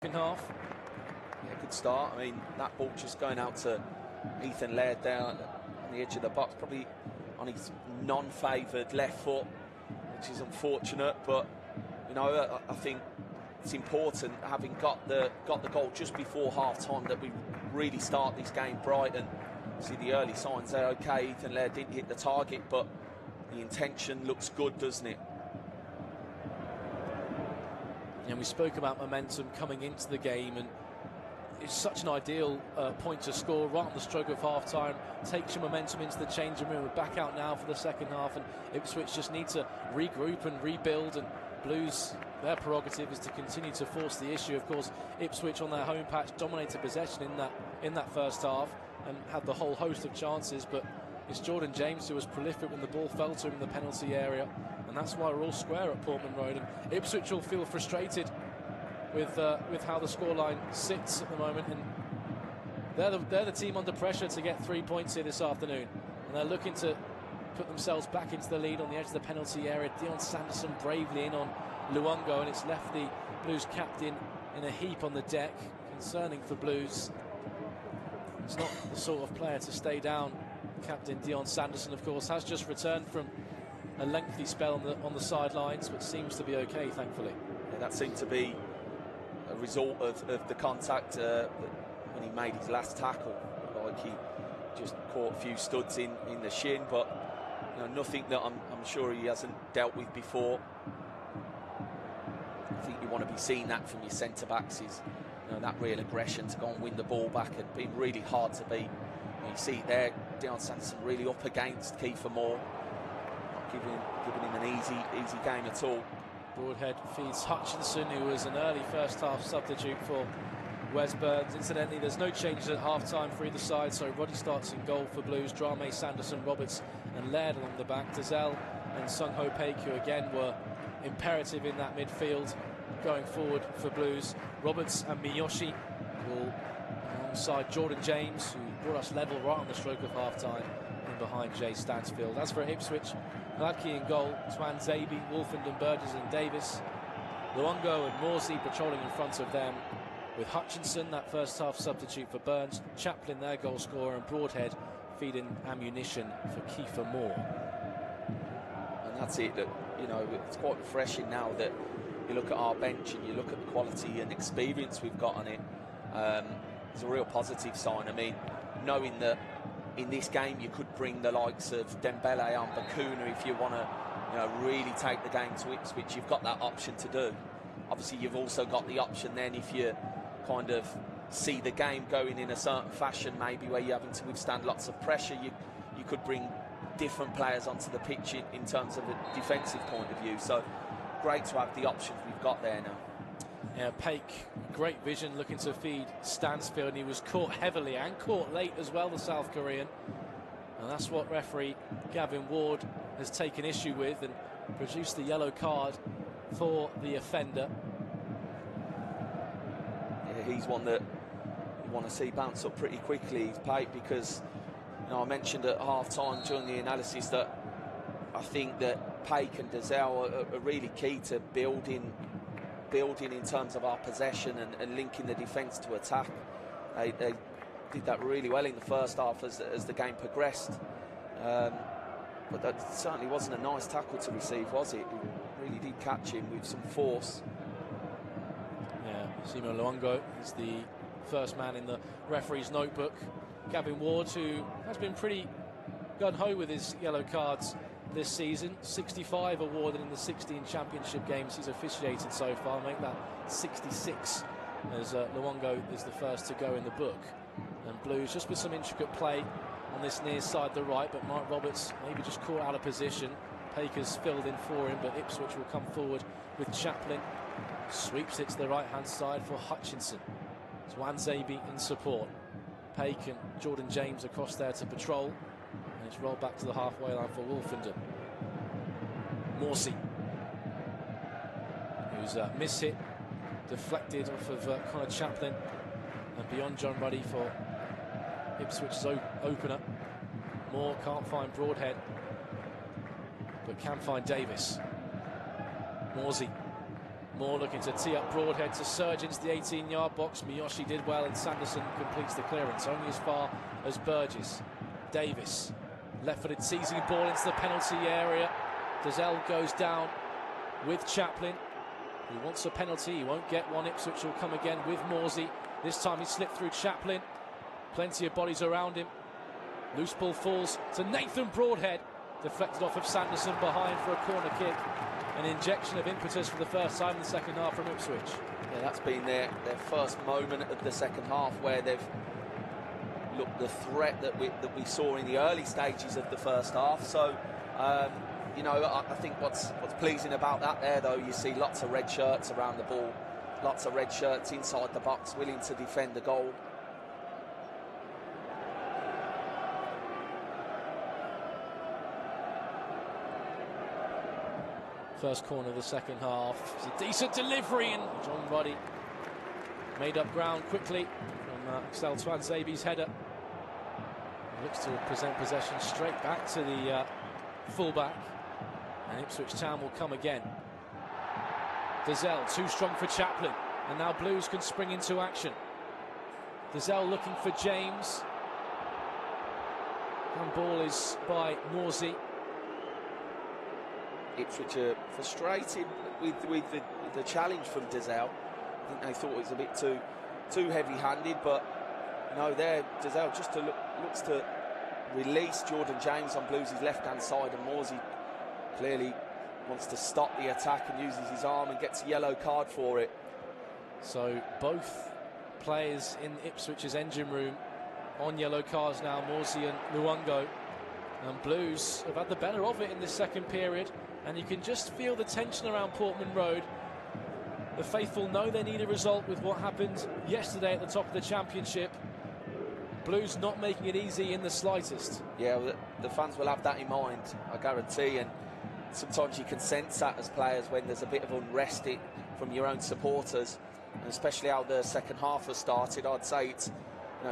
second half. Yeah, good start. I mean, that ball just going out to Ethan Laird there on the edge of the box, probably on his non-favoured left foot, which is unfortunate. But you know, I think it's important, having got the goal just before half-time, that we really start this game bright. And see the early signs there. Okay, Ethan Laird didn't hit the target, but the intention looks good, doesn't it? And we spoke about momentum coming into the game, and it's such an ideal point to score right on the stroke of half-time. Takes your momentum into the changing room. We're back out now for the second half, and Ipswich just need to regroup and rebuild. And Blues, their prerogative is to continue to force the issue. Of course, Ipswich on their home patch dominated possession in that first half and had the whole host of chances, but it's Jordan James who was prolific when the ball fell to him in the penalty area, and that's why we're all square at Portman Road. And Ipswich will feel frustrated with how the scoreline sits at the moment, and they're the team under pressure to get 3 points here this afternoon, and they're looking to put themselves back into the lead on the edge of the penalty area. Dion Sanderson bravely in on Luongo, and it's left the Blues captain in a heap on the deck. Concerning for Blues. He's not the sort of player to stay down. Captain Dion Sanderson, of course, has just returned from a lengthy spell on the sidelines, but seems to be okay, thankfully. Yeah, that seemed to be a result of the contact when he made his last tackle. Like he just caught a few studs in the shin, but you know, nothing that I'm sure he hasn't dealt with before. I think you want to be seeing that from your centre-backs, is that real aggression to go and win the ball back, and being really hard to beat. You see it there, Dion Sanderson really up against Kiefer Moore, not giving him an easy game at all. Broadhead feeds Hutchinson, who was an early first half substitute for Wes Burns. Incidentally, there's no changes at half-time for either side, so Roddy starts in goal for Blues. Drame, Sanderson, Roberts and Laird along the back. Dazelle and Sung Ho Paik, who again were imperative in that midfield going forward for Blues. Roberts and Miyoshi will, alongside Jordan James, who brought us level right on the stroke of half-time, in behind Jay Stansfield. As for Ipswich, Gladkey in goal, Twan Zabi, Wolfenden, Burgess and Davis. Luongo and Morsey patrolling in front of them, with Hutchinson, that first half substitute for Burns, Chaplin, their goal scorer, and Broadhead feeding ammunition for Kiefer Moore. And that's it. That, it's quite refreshing now that you look at our bench and you look at the quality and experience we've got on it. It's a real positive sign. I mean, knowing that in this game you could bring the likes of Dembele and Bakuna if you want to, really take the game to Ipswich. You've got that option to do. Obviously, you've also got the option then, if you kind of see the game going in a certain fashion, maybe where you're having to withstand lots of pressure, you could bring different players onto the pitch in terms of a defensive point of view. So great to have the options we've got there now. Yeah, Paik, great vision, looking to feed Stansfield, and he was caught heavily and caught late as well, the South Korean. And that's what referee Gavin Ward has taken issue with and produced the yellow card for the offender. Yeah, he's one that you want to see bounce up pretty quickly, Paik, because I mentioned at half-time during the analysis that I think that Paik and Dazelle are really key to building in terms of our possession and linking the defence to attack. They did that really well in the first half as the game progressed. But that certainly wasn't a nice tackle to receive, was it? It really did catch him with some force. Yeah, Simo Luongo is the first man in the referee's notebook. Gavin Ward, who has been pretty gun-ho with his yellow cards this season, 65 awarded in the 16 championship games he's officiated so far, make that 66 as Luongo is the first to go in the book. And Blues just with some intricate play on this near side the right, but Mark Roberts maybe just caught out of position. Paik has filled in for him, but Ipswich will come forward with Chaplin. Sweeps it to the right hand side for Hutchinson. Twan Zabi in support. Paik and Jordan James across there to patrol. And it's rolled back to the halfway line for Wolfenden. Morsey, who's mishit, deflected off of Connor Chaplin, and beyond John Ruddy for Ipswich's opener. Moore can't find Broadhead, but can find Davis. Morsey Moore looking to tee up Broadhead to surge into the 18-yard box. Miyoshi did well, and Sanderson completes the clearance, only as far as Burgess. Davis, left-footed seizing ball into the penalty area. Dazelle goes down with Chaplin. He wants a penalty, he won't get one. Ipswich will come again with Morsey. This time he slipped through Chaplin. Plenty of bodies around him. Loose ball falls to Nathan Broadhead. Deflected off of Sanderson behind for a corner kick. An injection of impetus for the first time in the second half from Ipswich. Yeah, that's been their first moment of the second half where they've looked the threat that we saw in the early stages of the first half. So, you know, I think what's pleasing about that there, though, you see lots of red shirts around the ball, lots of red shirts inside the box, willing to defend the goal. First corner of the second half. It's a decent delivery, and John Ruddy made up ground quickly from Axel Tuanzebe's header. Looks to present possession straight back to the fullback, and Ipswich Town will come again. Dazelle too strong for Chaplin, and now Blues can spring into action. Dazelle looking for James. One ball is by Morsey. Ipswich are frustrated with the challenge from Dazelle. I think they thought it was a bit too heavy-handed, but no, there Dazelle just looks to release Jordan James on Blues' left-hand side, and Morsey clearly wants to stop the attack and uses his arm and gets a yellow card for it. So both players in Ipswich's engine room on yellow cards now, Morsey and Luongo, and Blues have had the better of it in this second period. And you can just feel the tension around Portman Road. The faithful know they need a result with what happened yesterday at the top of the Championship. Blues not making it easy in the slightest. Yeah, well, the fans will have that in mind, I guarantee. And sometimes you can sense that as players when there's a bit of unrest from your own supporters, and especially how the second half has started. I'd say it's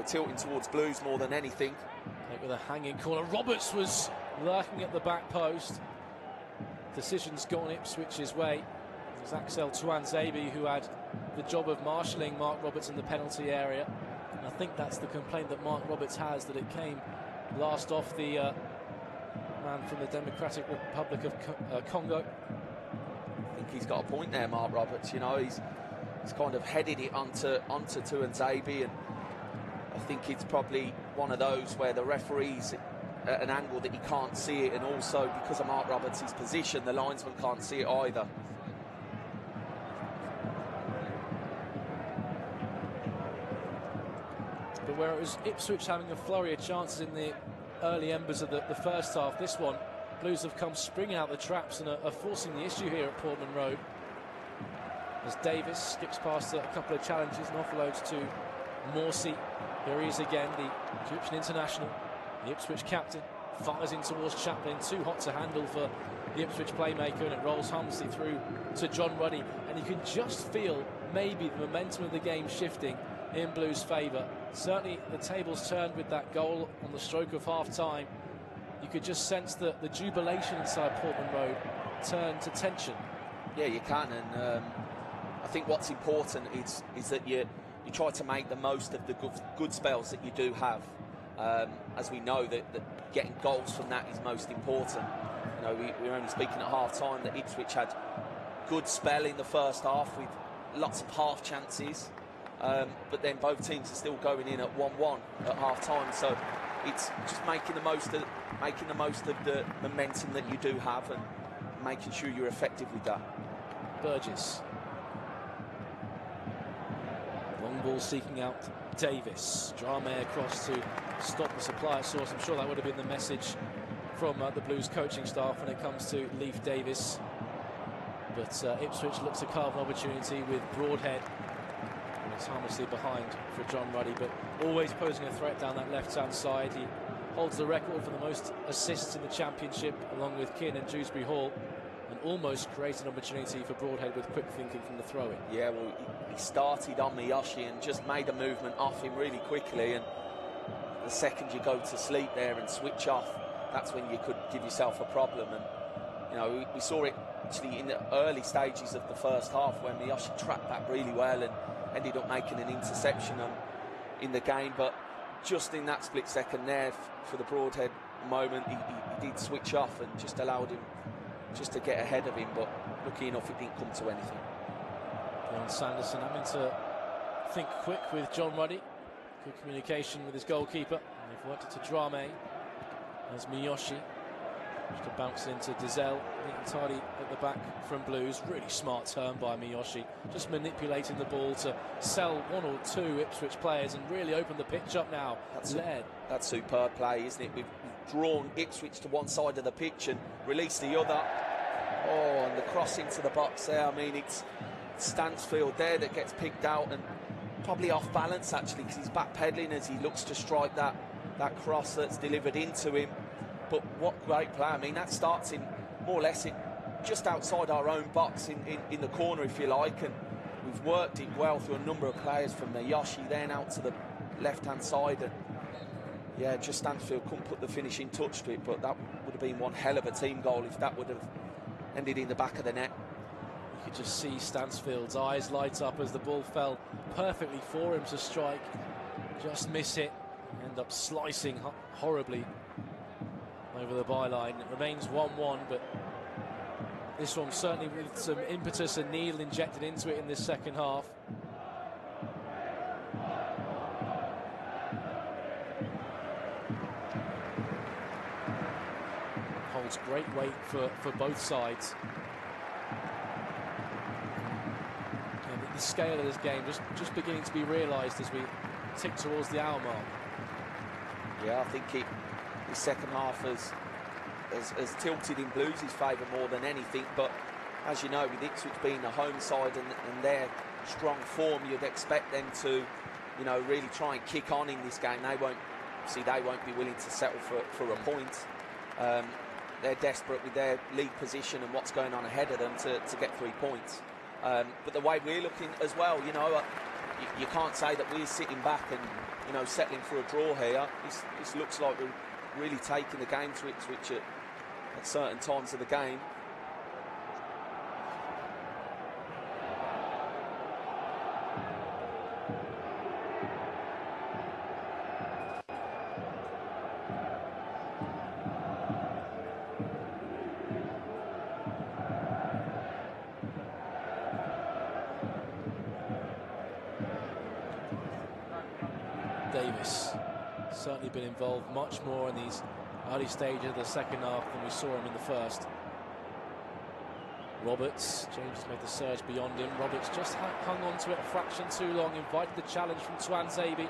tilting towards Blues more than anything. With a hanging corner, Roberts was lurking at the back post. Decision's gone Ipswich's way. It was Axel Tuanzebe who had the job of marshalling Mark Roberts in the penalty area. And I think that's the complaint that Mark Roberts has, that it came last off the man from the Democratic Republic of Congo. I think he's got a point there, Mark Roberts. You know, he's kind of headed it onto Tuanzebe, and I think it's probably one of those where the referee's at an angle that he can't see it, and also because of Mark Roberts' position, the linesman can't see it either. But where it was Ipswich having a flurry of chances in the early embers of the first half, this one, Blues have come springing out the traps and are forcing the issue here at Portman Road. As Davis skips past a couple of challenges and offloads to Morsey. Here he is again, the Egyptian international. The Ipswich captain fires in towards Chaplin, too hot to handle for the Ipswich playmaker, and it rolls harmlessly through to John Ruddy. And you can just feel maybe the momentum of the game shifting in Blues' favour. Certainly the tables turned with that goal on the stroke of half-time. You could just sense that the jubilation inside Portman Road turned to tension. Yeah, you can, and I think what's important is that you try to make the most of the good spells that you do have. As we know that getting goals from that is most important. You know, we were only speaking at half-time that Ipswich had good spell in the first half with lots of half chances, but then both teams are still going in at 1-1 at half-time. So it's just making the most of the momentum that you do have and making sure you're effective with that. Burgess. Long ball seeking out Davis. Drame across to stop the supply source. I'm sure that would have been the message from the Blues coaching staff when it comes to Leif Davis. But Ipswich looks to carve an opportunity with Broadhead. And it's harmlessly behind for John Ruddy, but always posing a threat down that left-hand side. He holds the record for the most assists in the Championship, along with Keane and Dewsbury Hall, and almost created an opportunity for Broadhead with quick thinking from the throw-in. Yeah, well, he started on Miyoshi and just made a movement off him really quickly, and the second you go to sleep there and switch off, that's when you could give yourself a problem. And you know, we saw it actually in the early stages of the first half when Miyoshi tracked back really well and ended up making an interception in the game. But just in that split second there, for the Broadhead moment, he did switch off and just allowed him just to get ahead of him. But lucky enough, it didn't come to anything. John Sanderson having to think quick with John Ruddy. Good communication with his goalkeeper. And they've worked it to Drame as Miyoshi. Just to bounce into Dizel, entirely at the back from Blues. Really smart turn by Miyoshi. Just manipulating the ball to sell one or two Ipswich players and really open the pitch up now. That's superb play, isn't it? We've drawn Ipswich to one side of the pitch and released the other. Oh, and the cross into the box there. I mean, it's Stansfield there that gets picked out and probably off balance, actually, because he's backpedaling as he looks to strike that cross that's delivered into him. But what great play. I mean, that starts in more or less just outside our own box in the corner, if you like, and we've worked it well through a number of players from Miyoshi then out to the left-hand side, and yeah, just Stansfield couldn't put the finishing touch to it, but that would have been one hell of a team goal if that would have ended in the back of the net. You could just see Stansfield's eyes light up as the ball fell perfectly for him to strike. Just miss it, end up slicing horribly over the byline. It remains 1-1, but this one certainly with some impetus and needle injected into it in this second half. Holds great weight for both sides. And the scale of this game just beginning to be realised as we tick towards the hour mark. Yeah, I think the second half has tilted in Blues' favour more than anything, but as you know, with Ipswich being the home side and their strong form, you'd expect them to, you know, really try and kick on in this game. They won't be willing to settle for a point. They're desperate with their league position and what's going on ahead of them to get 3 points. But the way we're looking as well, you know, you can't say that we're sitting back and, you know, settling for a draw here. This looks like we're really taking the game to Ipswich at certain times of the game. Davis certainly been involved much more in these early stages of the second half than we saw him in the first. Roberts, James has made the surge beyond him. Roberts just hung on to it a fraction too long, invited the challenge from Twanzebe.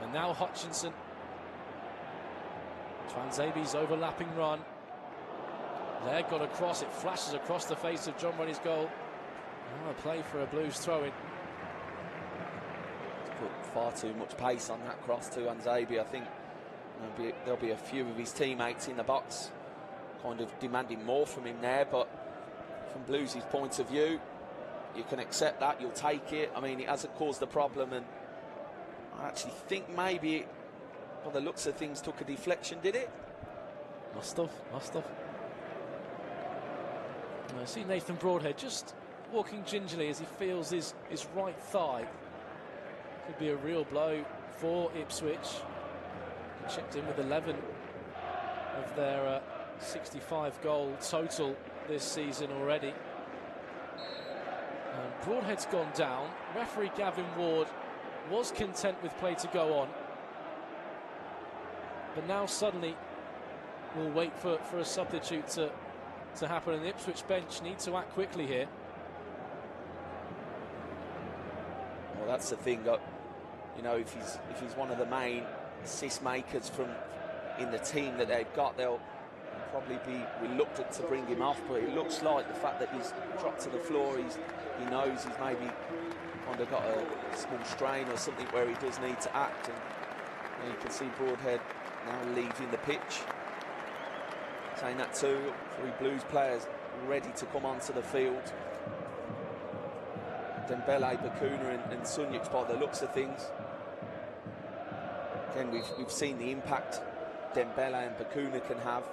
And now Hutchinson. Twanzebe's overlapping run. Leg got across, it flashes across the face of John Ruddy's goal. Now a play for a Blues throw-in. Put far too much pace on that cross to Twanzebe. I think there'll be a few of his teammates in the box kind of demanding more from him there, but from Blues' point of view, you can accept that, you'll take it. I mean, it hasn't caused a problem, and I actually think maybe it, by the looks of things, took a deflection, did it? Must have. I see Nathan Broadhead just walking gingerly as he feels his right thigh. Could be a real blow for Ipswich. Chipped in with 11 of their 65 goal total this season already. And Broadhead's gone down. Referee Gavin Ward was content with play to go on, but now suddenly we'll wait for a substitute to happen, and the Ipswich bench need to act quickly here. Well, that's the thing. You know, if he's one of the main assist makers in the team that they've got, they'll probably be reluctant to bring him off. But it looks like the fact that he's dropped to the floor, he knows he's maybe kind of got a small strain or something where he does need to act. And you can see Broadhead now leaving the pitch. Saying that too, 3 Blues players ready to come onto the field. Dembele, Bakuna and Sunjic by the looks of things. Again, we've seen the impact Dembele and Bakuna can have.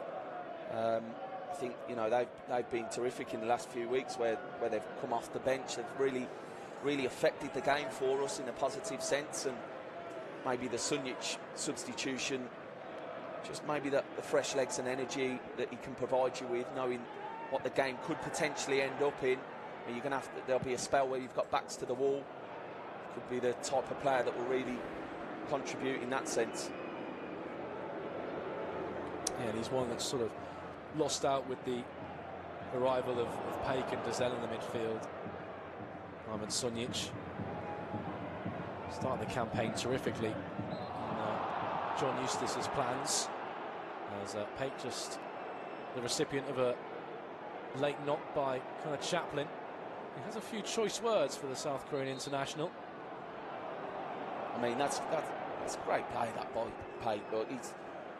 I think, you know, they've been terrific in the last few weeks where they've come off the bench. They've really affected the game for us in a positive sense, and maybe the Sunjic substitution, just maybe the fresh legs and energy that he can provide you with, knowing what the game could potentially end up in. And you're going to have to, there'll be a spell where you've got backs to the wall. Could be the type of player that will really contribute in that sense. Yeah, and he's one that's sort of lost out with the arrival of Paik and Dazelle in the midfield. Ivan Sunjic starting the campaign terrifically in John Eustace's plans, as Paik just the recipient of a late knock by kind of Chaplin. He has a few choice words for the South Korean international. I mean, that's great play, that by Paik, but he's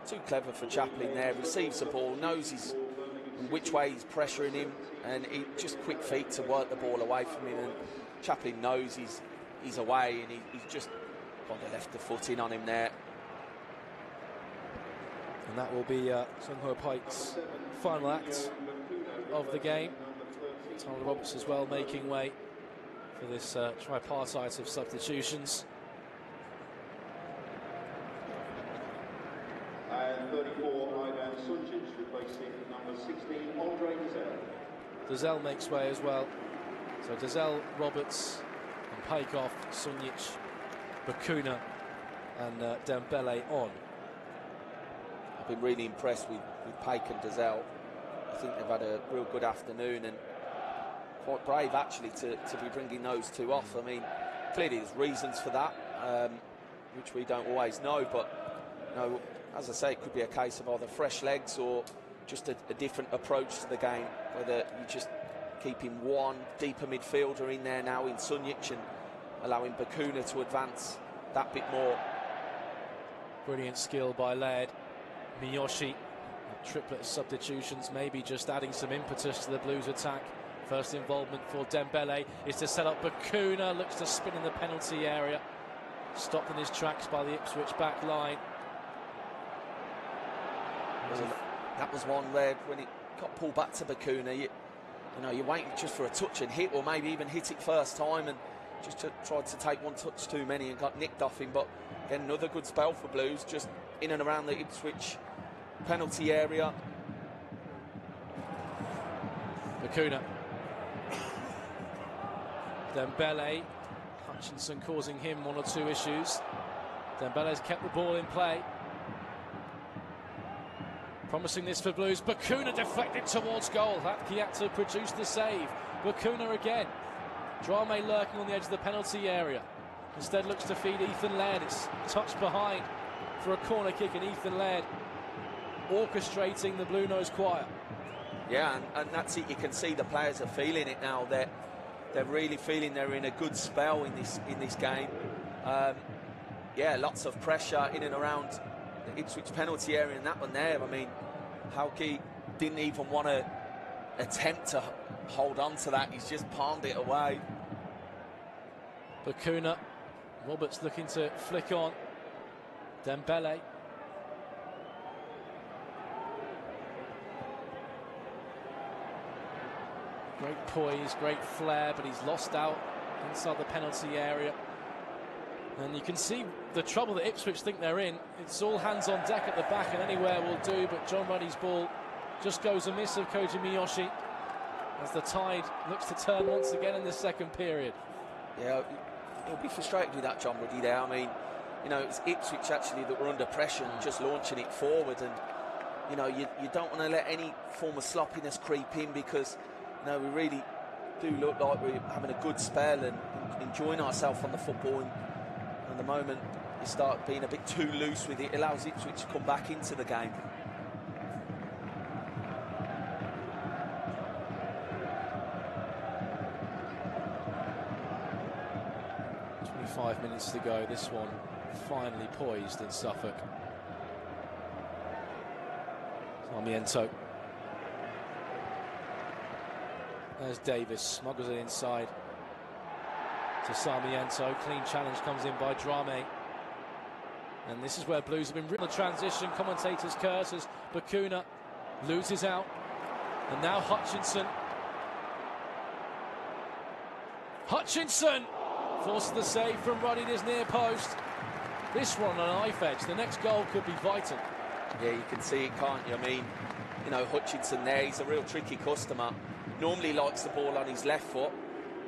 too clever for Chaplin there. Receives the ball, knows which way he's pressuring him, and he just quick feet to work the ball away from him. And Chaplin knows he's away, and he's just kind of left the foot in on him there. And that will be Sung-ho Paik's final act of the game. Tyler Roberts as well making way for this tripartite of substitutions. And 34, Ivan Sunjic, replacing number 16, Andre Dazelle. Dazelle makes way as well. So Dazelle, Roberts, and Paik off, Sunjic, Bakuna, and Dembele on. I've been really impressed with Paik and Dazelle. I think they've had a real good afternoon, and quite brave actually to be bringing those two off. I mean, clearly there's reasons for that, which we don't always know, but you know, as I say, it could be a case of either fresh legs or just a different approach to the game, whether you just keeping one deeper midfielder in there now in Sunjic and allowing Bakuna to advance that bit more. Brilliant skill by Laird. Miyoshi, triplet of substitutions, maybe just adding some impetus to the Blues attack. First involvement for Dembele is to set up Bakuna, looks to spin in the penalty area. Stopped in his tracks by the Ipswich back line. That was one where when it got pulled back to Bakuna, you know, you're waiting just for a touch and hit, or maybe even hit it first time and just tried to take one touch too many and got nicked off him. But again, another good spell for Blues, just in and around the Ipswich penalty area. Bakuna. Dembele. Hutchinson causing him one or two issues. Dembele's kept the ball in play. Promising this for Blues. Bakuna deflected towards goal. He had to produce the save. Bakuna again. Drame lurking on the edge of the penalty area. Instead looks to feed Ethan Laird. It's touched behind for a corner kick, and Ethan Laird orchestrating the Blue Nose Choir. Yeah, and that's it. You can see the players are feeling it now. They're really feeling they're in a good spell in this game. Yeah, lots of pressure in and around the Ipswich penalty area, and that one there, I mean, Hauke didn't even want to attempt to hold on to that. He's just palmed it away. Bakuna. Roberts looking to flick on. Dembele. Great poise, great flair, but he's lost out inside the penalty area. And you can see the trouble that Ipswich think they're in. It's all hands on deck at the back, and anywhere will do, but John Ruddy's ball just goes amiss of Koji Miyoshi as the tide looks to turn once again in the second period. Yeah, he'll be frustrated with that, John Ruddy there. I mean, you know, it's Ipswich actually that were under pressure and just launching it forward, and you know, you don't want to let any form of sloppiness creep in, because you know, we really do look like we're having a good spell and enjoying ourselves on the football, and the moment you start being a bit too loose with it, it allows Ipswich to come back into the game. Minutes to go. This one finally poised in Suffolk. Sarmiento. There's Davis, smuggles it inside to Sarmiento. Clean challenge comes in by Drame. And this is where Blues have been written. The transition, commentators curse as Bakuna loses out. And now Hutchinson. Hutchinson forces the save from Ruddy at his near post. This one on a knife edge. The next goal could be vital. Yeah, you can see it, can't you? I mean, you know, Hutchinson there, he's a real tricky customer. Normally likes the ball on his left foot,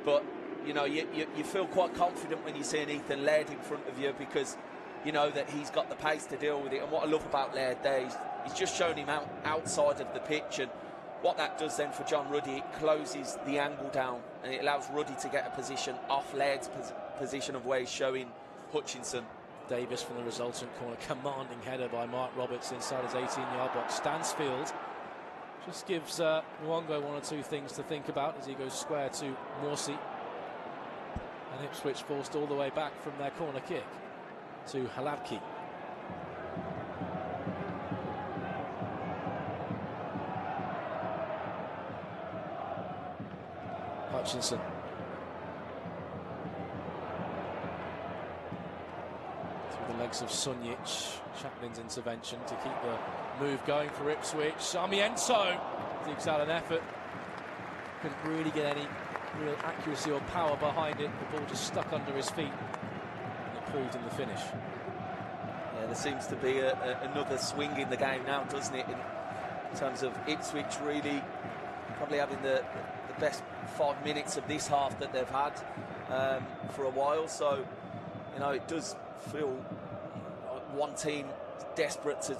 but, you know, you feel quite confident when you see an Ethan Laird in front of you because you know that he's got the pace to deal with it. And what I love about Laird there is he's just shown him outside of the pitch, and what that does then for John Ruddy, it closes the angle down and it allows Ruddy to get a position off Laird's position of where he's showing Hutchinson. Davis from the resultant corner, commanding header by Mark Roberts inside his 18-yard box. Stansfield just gives Mwongo one or two things to think about as he goes square to Morsey. And Ipswich forced all the way back from their corner kick to Haladki. Hutchinson. Through the legs of Sunjic. Chaplin's intervention to keep the move going for Ipswich. Sarmiento digs out an effort. Couldn't really get any real accuracy or power behind it. The ball just stuck under his feet. And it proved in the finish. Yeah, there seems to be another swing in the game now, doesn't it? In terms of Ipswich really probably having the best 5 minutes of this half that they've had for a while. So, you know, it does feel like one team desperate to,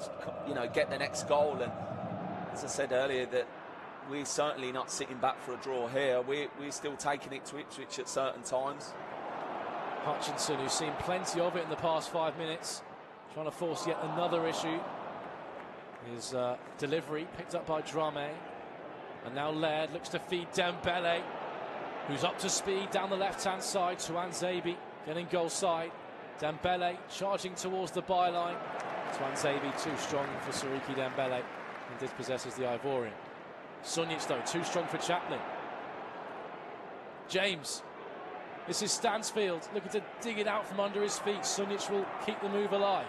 you know, get the next goal. And as I said earlier, that we're certainly not sitting back for a draw here. We're still taking it to Ipswich at certain times. Hutchinson, who's seen plenty of it in the past 5 minutes, trying to force yet another issue. His delivery picked up by Drame. And now Laird looks to feed Dembele, who's up to speed down the left-hand side. Tuanzebe getting goal side. Dembele charging towards the byline. Tuanzebe too strong for Siriki Dembele and dispossesses the Ivorian. Sunjic though, too strong for Chaplin. James. This is Stansfield looking to dig it out from under his feet. Sunjic will keep the move alive.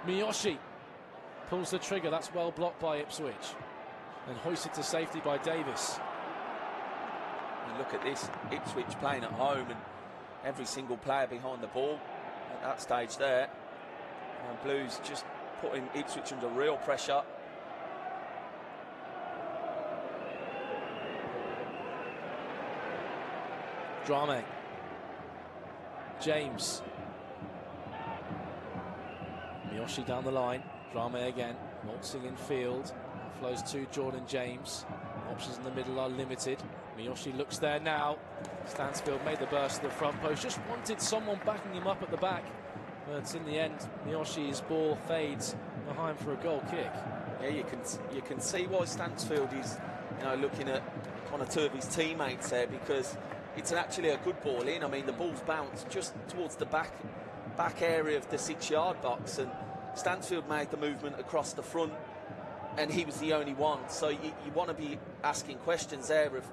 Miyoshi pulls the trigger. That's well blocked by Ipswich. And hoisted to safety by Davis. You look at this, Ipswich playing at home and every single player behind the ball at that stage there. And Blues just putting Ipswich under real pressure. Drame. James. Miyoshi down the line. Drame again. Waltzing in field. Flows to Jordan James. Options in the middle are limited. Miyoshi looks there now. Stansfield made the burst to the front post. Just wanted someone backing him up at the back. But in the end, Miyoshi's ball fades behind for a goal kick. Yeah, you can see why Stansfield is, you know, looking at one or two of his teammates there, because it's actually a good ball in. I mean, the ball's bounced just towards the back area of the 6-yard box, and Stansfield made the movement across the front, and he was the only one. So you want to be asking questions there of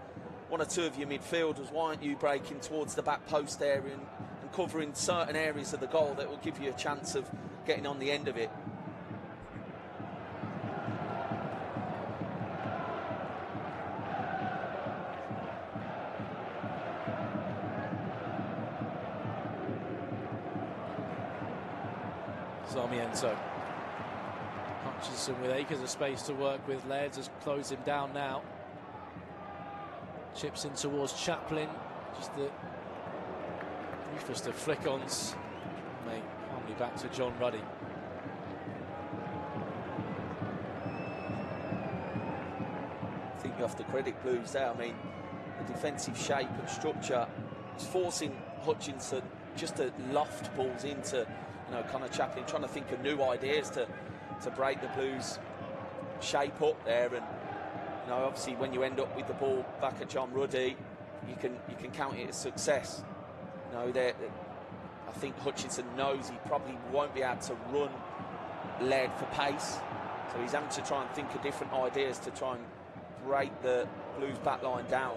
one or two of your midfielders. Why aren't you breaking towards the back post area and covering certain areas of the goal that will give you a chance of getting on the end of it? Sarmiento. Hutchinson with acres of space to work with. Laird has closed him down now. Chips in towards Chaplin. Just the briefest of flick-ons. Make calmly back to John Ruddy. I think you have to credit Blues there. I mean, the defensive shape and structure is forcing Hutchinson just to loft balls into, you know, Connor Chaplin, trying to think of new ideas to break the Blues shape up there. And, you know, obviously when you end up with the ball back at John Ruddy, you can count it as success. You know, I think Hutchinson knows he probably won't be able to run Laird for pace, so he's having to try and think of different ideas to try and break the Blues back line down.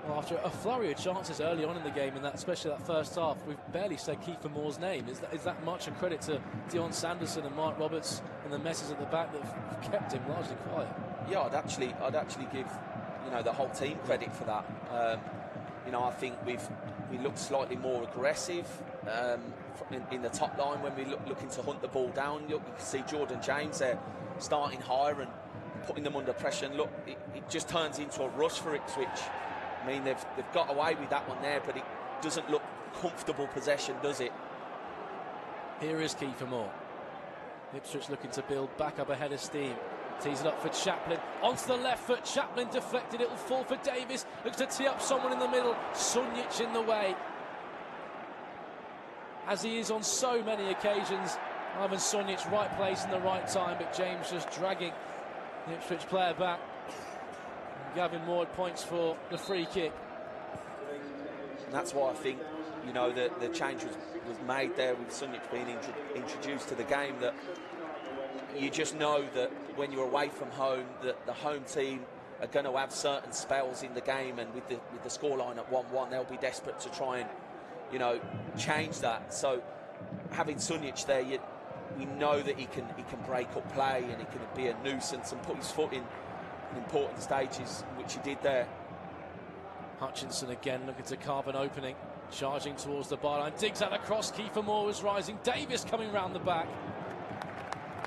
Well, after a flurry of chances early on in the game, and that especially that first half, we've barely said Kiefer Moore's name. Is that much a credit to Dion Sanderson and Mark Roberts and the messes at the back that have kept him largely quiet? Yeah, I'd actually give the whole team credit for that. I think we looked slightly more aggressive in the top line when we looking to hunt the ball down. You can see Jordan James there starting higher and putting them under pressure. And look, it just turns into a rush for Ipswich. I mean, they've got away with that one there, but it doesn't look comfortable possession, does it? Here is Kiefer Moore. Ipswich looking to build back up ahead of steam. Tees it up for Chaplin. Onto the left foot. Chaplin deflected. It'll fall for Davis. Looks to tee up someone in the middle. Sunjic in the way. As he is on so many occasions. Ivan Sunjic, right place in the right time, but James just dragging the Ipswich player back. And Gavin Moore points for the free kick. And that's why I think, the change was made there with Sunjic being introduced to the game, that you just know that when you're away from home, that the home team are going to have certain spells in the game, and with the scoreline at 1-1, they'll be desperate to try and, change that. So having Sunjic there, we know that he can break up play, and he can be a nuisance and put his foot in important stages, which he did there. Hutchinson again looking to carve an opening, charging towards the byline, digs out across. Kiefer Moore was rising. Davis coming round the back.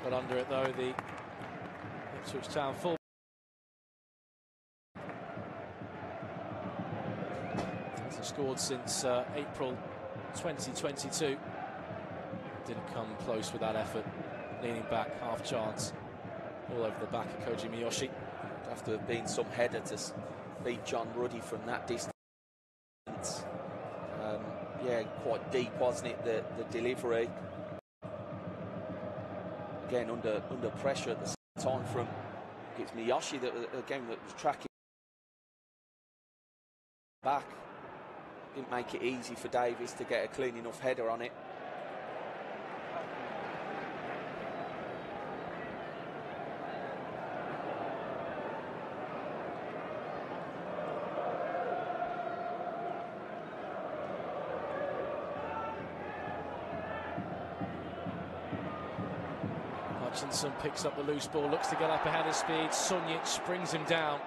Got under it though, the Ipswich Town full. Hasn't scored since April 2022. Didn't come close with that effort. Leaning back, half chance. All over the back of Koji Miyoshi. It'd have to have been some header to beat John Ruddy from that distance. Quite deep, wasn't it, the delivery? Again, under pressure at the same time from it's Miyoshi that was tracking back. Didn't make it easy for Davis to get a clean enough header on it. Hutchinson picks up the loose ball, looks to get up ahead of speed. Sunjic brings him down,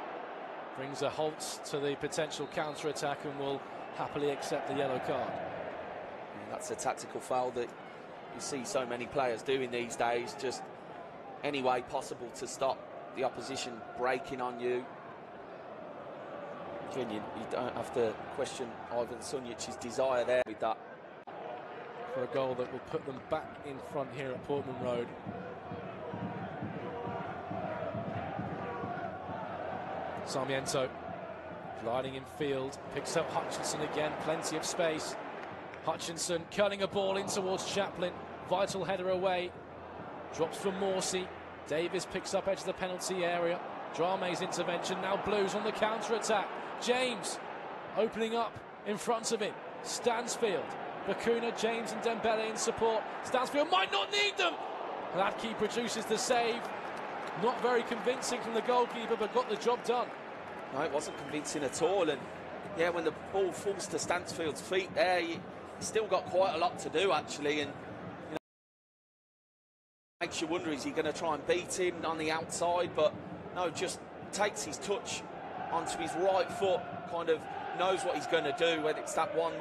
brings a halt to the potential counter-attack, and will happily accept the yellow card. And that's a tactical foul that you see so many players doing these days, just any way possible to stop the opposition breaking on you. Again, you don't have to question Ivan Sunjic's desire there with that. For a goal that will put them back in front here at Portman Road. Sarmiento gliding in field, picks up Hutchinson again, plenty of space. Hutchinson curling a ball in towards Chaplin, vital header away, drops from Morsey. Davis picks up edge of the penalty area. Drame's intervention, now Blues on the counter-attack. James opening up in front of him. Stansfield, Bakuna, James and Dembele in support. Stansfield might not need them. Latke produces the save. Not very convincing from the goalkeeper, but got the job done. No, it wasn't convincing at all. And yeah, when the ball falls to Stansfield's feet there, he's still got quite a lot to do actually, and makes you wonder, is he going to try and beat him on the outside? But no, just takes his touch onto his right foot, kind of knows what he's going to do, whether it's that one,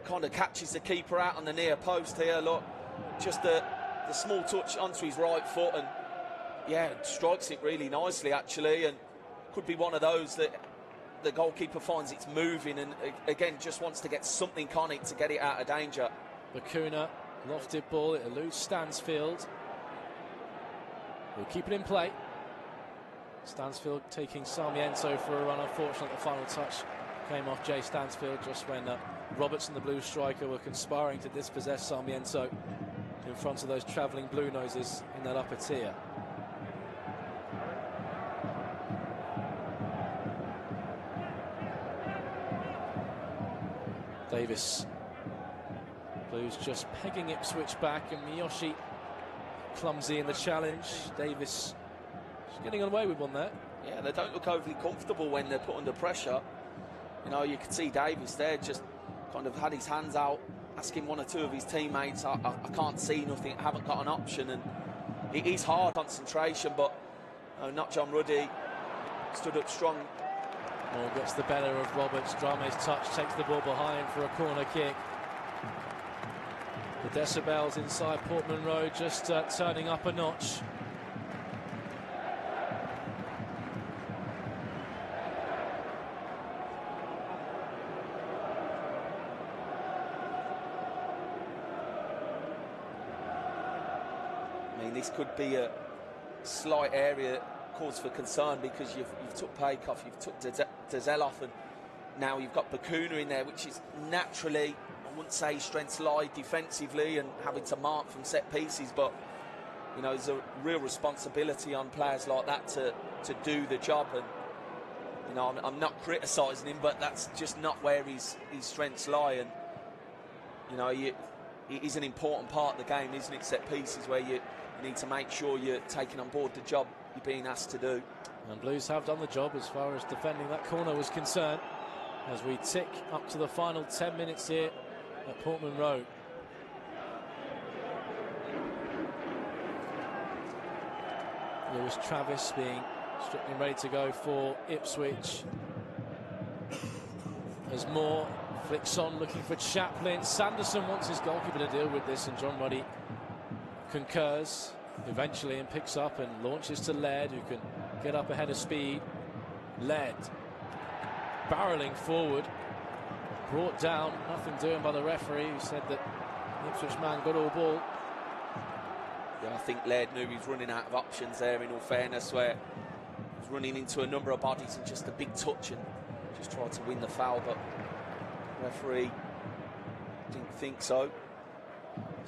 kind of catches the keeper out on the near post here, look, just the small touch onto his right foot, and yeah, strikes it really nicely actually, and could be one of those that the goalkeeper finds it's moving and again just wants to get something on it to get it out of danger. Bakuna, lofted ball, it eludes Stansfield. We'll keep it in play. Stansfield taking Sarmiento for a run. Unfortunately, the final touch came off Jay Stansfield just when Roberts and the Blue striker were conspiring to dispossess Sarmiento in front of those travelling Blue Noses in that upper tier. Davis. Blues just pegging Ipswich back, and Miyoshi clumsy in the challenge. Davis getting away with one there. Yeah, they don't look overly comfortable when they're put under pressure. You know, you could see Davies there just kind of had his hands out, asking one or two of his teammates, I can't see nothing, I haven't got an option. And it is hard concentration, but not John Ruddy. Stood up strong. Moore gets the better of Roberts. Drame's touch takes the ball behind for a corner kick. The decibels inside Portman Road just turning up a notch. I mean, this could be a slight area cause for concern, because you've took Paykoff, you've took Dazelle off, and now you've got Bakuna in there, which is naturally, I wouldn't say strengths lie defensively and having to mark from set pieces, but you know, there's a real responsibility on players like that to do the job. And you know, I'm not criticising him, but that's just not where his strengths lie. And you know, it is an important part of the game, isn't it? Set pieces, where you need to make sure you're taking on board the job you're being asked to do. And Blues have done the job as far as defending that corner was concerned, as we tick up to the final 10 minutes here at Portman Road. Lewis Travis being stripped and ready to go for Ipswich. As Moore flicks on, looking for Chaplin. Sanderson wants his goalkeeper to deal with this, and John Ruddy concurs eventually and picks up and launches to Laird, who can get up ahead of speed. Laird barreling forward, brought down, nothing doing by the referee, who said that the Ipswich man got all ball. Yeah, I think Laird knew he was running out of options there, in all fairness, where he was running into a number of bodies and just a big touch and just tried to win the foul, but the referee didn't think so.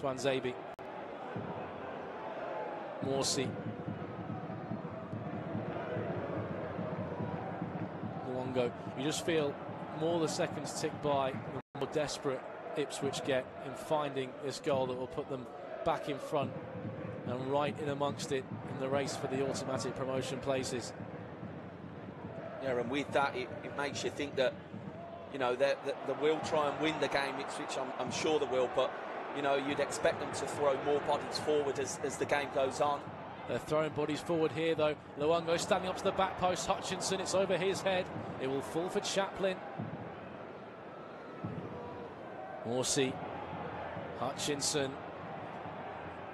Twanzebe. Morsey. Luongo. You just feel more the seconds tick by, the more desperate Ipswich get in finding this goal that will put them back in front and right in amongst it in the race for the automatic promotion places. Yeah, and with that, it makes you think that, you know, they will try and win the game, Ipswich. I'm sure they will, but you know, you'd expect them to throw more bodies forward as the game goes on. They're throwing bodies forward here, though. Luongo standing up to the back post. Hutchinson, it's over his head. It will fall for Chaplin. Morsey. Hutchinson.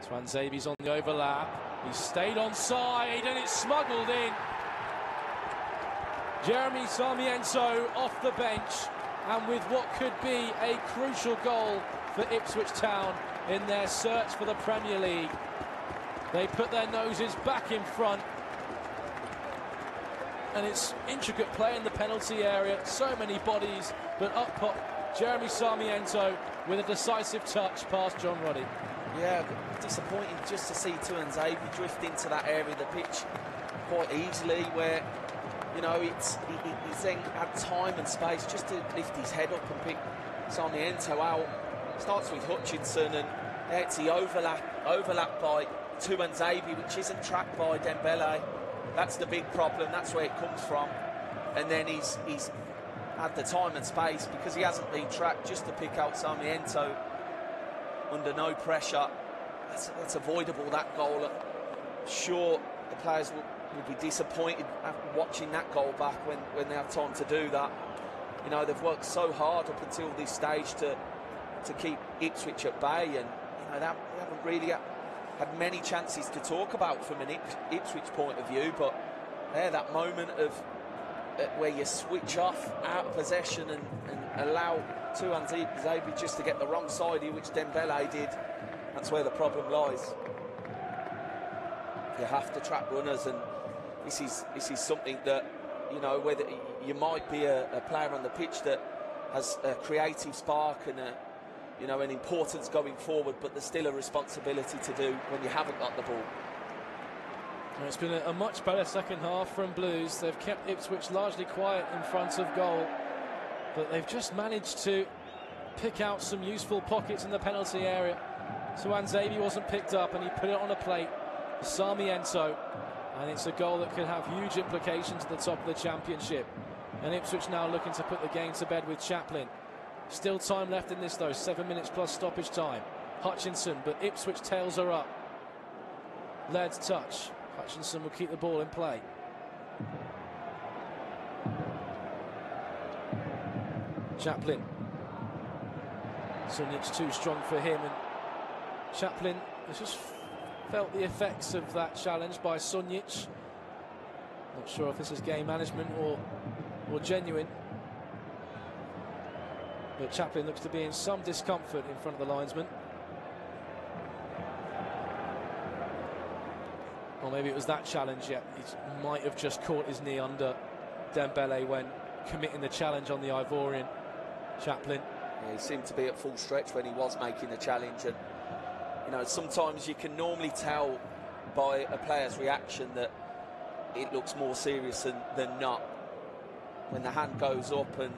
Twanzebe's on the overlap. He stayed on side and it's smuggled in. Jeremy Sarmiento off the bench, and with what could be a crucial goal for Ipswich Town in their search for the Premier League. They put their noses back in front, and it's intricate play in the penalty area, so many bodies, but up popped Jeremy Sarmiento with a decisive touch past John Ruddy. Yeah, disappointing just to see Twanzebe drift into that area of the pitch quite easily, where you know he's then had time and space just to lift his head up and pick Sarmiento out. Starts with Hutchinson, and it's the overlap by Twanzebe, which isn't tracked by Dembele. That's the big problem. That's where it comes from. And then he's had the time and space, because he hasn't been tracked, just to pick out Sarmiento under no pressure. That's avoidable, that goal. I'm sure the players will be disappointed after watching that goal back when they have time to do that. You know, they've worked so hard up until this stage to keep Ipswich at bay, and you know, they haven't really had many chances to talk about from an Ipswich point of view. But there, that moment of where you switch off out of possession and allow Twanzebe just to get the wrong side here, which Dembele did, that's where the problem lies. You have to trap runners, and this is something that, you know, whether you might be a player on the pitch that has a creative spark and you know, an importance going forward, but there's still a responsibility to do when you haven't got the ball. Well, it's been a much better second half from Blues. They've kept Ipswich largely quiet in front of goal, but they've just managed to pick out some useful pockets in the penalty area. Twanzebe wasn't picked up, and he put it on a plate. Sarmiento, And it's a goal that could have huge implications at the top of the Championship. And Ipswich now looking to put the game to bed with Chaplin. Still time left in this though, 7 minutes plus stoppage time. Hutchinson, but Ipswich tails her up. Laird's touch. Hutchinson will keep the ball in play. Chaplin. Sunjic too strong for him, and Chaplin has just felt the effects of that challenge by Sunjic. Not sure if this is game management or genuine. But Chaplin looks to be in some discomfort in front of the linesman. Or maybe it was that challenge, yeah. He might have just caught his knee under Dembele when committing the challenge on the Ivorian. Chaplin. Yeah, he seemed to be at full stretch when he was making the challenge, and you know, sometimes you can normally tell by a player's reaction that it looks more serious than not. When the hand goes up, and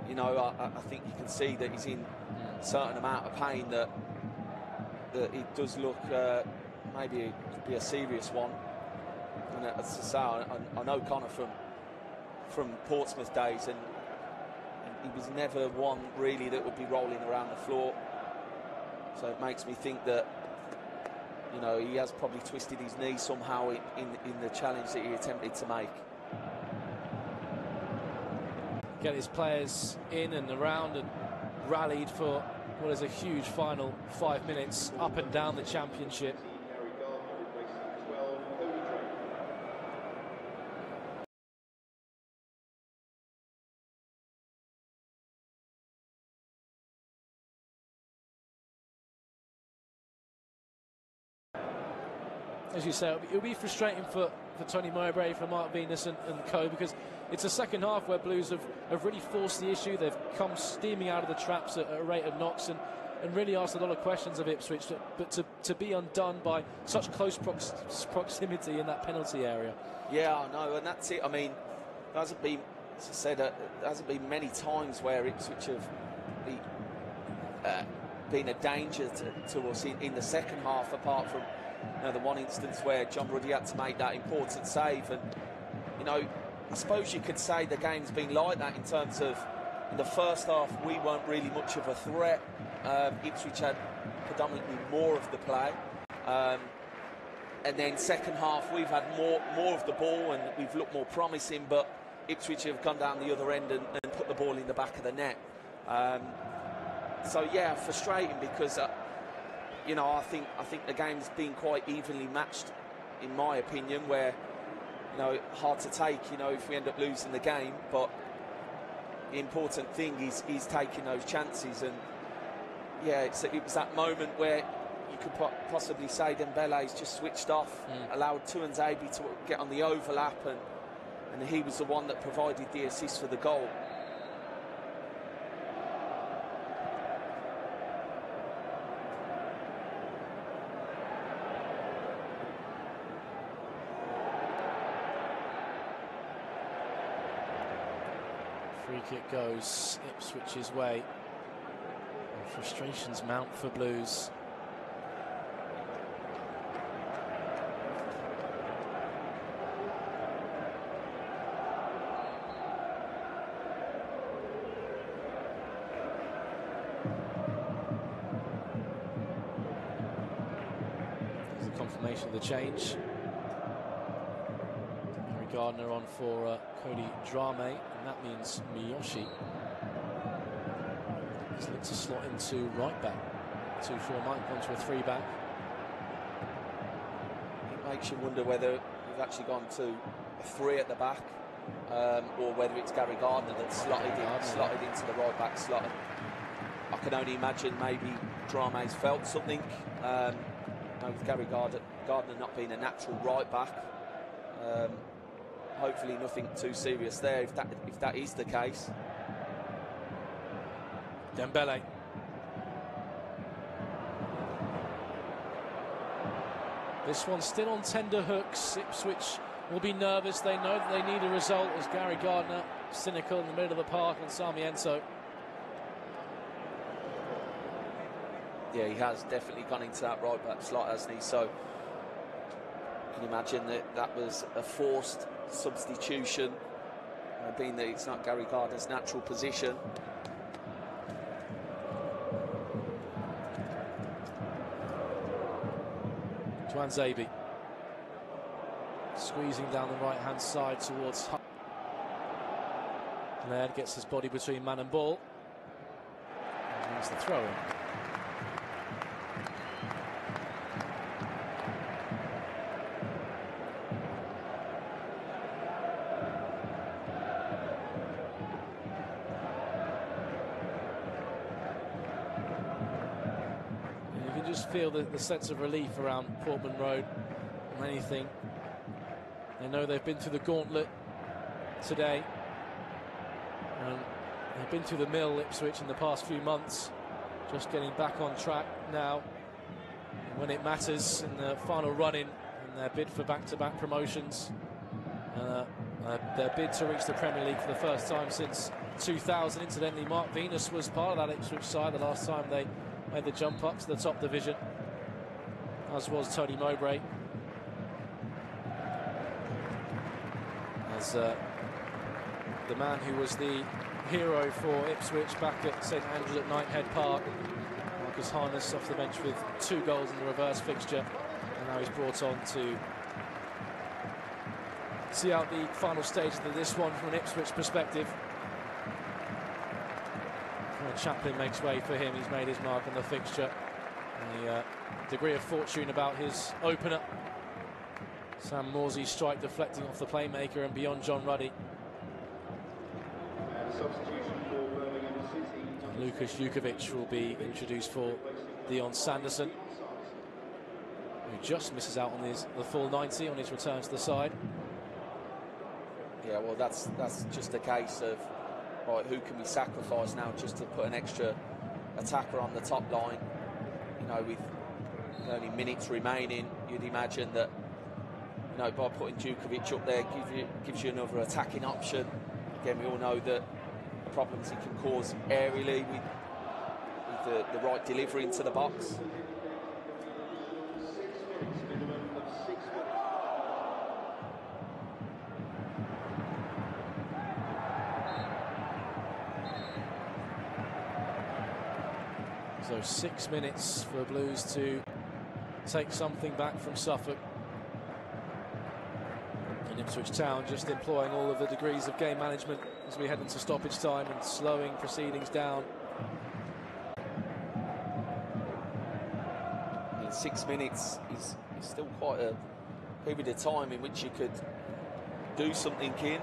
you know, I think you can see that he's in a certain amount of pain, that it does look maybe it could be a serious one. And as I say, I know Connor from Portsmouth days, and he was never one really that would be rolling around the floor. So it makes me think that, you know, he has probably twisted his knee somehow in the challenge that he attempted to make. Get his players in and around and rallied for what is a huge final 5 minutes up and down the Championship. As you say, it'll be frustrating for Tony Mowbray, for Mark Venus and co, because it's a second half where Blues have really forced the issue. They've come steaming out of the traps at a rate of knots and really asked a lot of questions of Ipswich, but to be undone by such close proximity in that penalty area. Yeah, I know, and that's it. I mean, there hasn't been, as I said, there hasn't been many times where Ipswich have been a danger to us in the second half, apart from, you know, the one instance where John Ruddy had to make that important save. And, you know, I suppose you could say the game's been like that in terms of, in the first half, we weren't really much of a threat. Ipswich had predominantly more of the play. And then second half, we've had more of the ball and we've looked more promising, but Ipswich have gone down the other end and put the ball in the back of the net. So, yeah, frustrating because... you know, I think the game's been quite evenly matched, in my opinion, where, you know, hard to take, you know, if we end up losing the game, but the important thing is taking those chances. And yeah, it was that moment where you could possibly say Dembele's just switched off, allowed Tuanzebe to get on the overlap, and he was the one that provided the assist for the goal. Free kick goes Ipswich's way. And frustrations mount for Blues. There's the confirmation of the change. Gardner on for Cody Drame, and that means Miyoshi is looked to slot into right back. 2-4 might gone to a 3-back. It makes you wonder whether we've actually gone to a 3 at the back, or whether it's Gary Gardner that's slotted into the right back slot. I can only imagine maybe Drame's felt something. With Gary Gardner not being a natural right back. Hopefully nothing too serious there if that is the case. Dembele. This one's still on tender hooks. Ipswich will be nervous. They know that they need a result, as Gary Gardner, cynical in the middle of the park on Sarmiento. Yeah, he has definitely gone into that right back slot, hasn't he? So can imagine that that was a forced substitution, being that it's not Gary Gardner's natural position. Zabi squeezing down the right-hand side towards Hunt. Laird gets his body between man and ball. And here's the throw-in. You can just feel the sense of relief around Portman Road on anything. They know they've been through the gauntlet today. They've been through the mill, Ipswich, in the past few months. Just getting back on track now. And when it matters in the final run-in and their bid for back-to-back promotions. Their bid to reach the Premier League for the first time since 2000. Incidentally, Mark Venus was part of that Ipswich side the last time they made the jump up to the top division, as was Tony Mowbray. As the man who was the hero for Ipswich back at St Andrews at Knighthead Park, Marcus Harness, off the bench with 2 goals in the reverse fixture, and now he's brought on to see out the final stages of this one from an Ipswich perspective. Chaplin makes way for him. He's made his mark on the fixture. A degree of fortune about his opener. Sam Morsey's strike deflecting off the playmaker and beyond John Ruddy. And Lukas Jukovic will be introduced for Dion Sanderson, who just misses out on the full 90 on his return to the side. Yeah, well, that's just a case of, right, who can we sacrifice now just to put an extra attacker on the top line? You know, with only minutes remaining, you'd imagine that, you know, by putting Jukovic up there gives you another attacking option. Again, we all know that the problems he can cause aerially with the right delivery into the box. So 6 minutes for Blues to take something back from Suffolk. And Ipswich Town just employing all of the degrees of game management as we head into stoppage time and slowing proceedings down. I mean, 6 minutes is still quite a period of time in which you could do something in.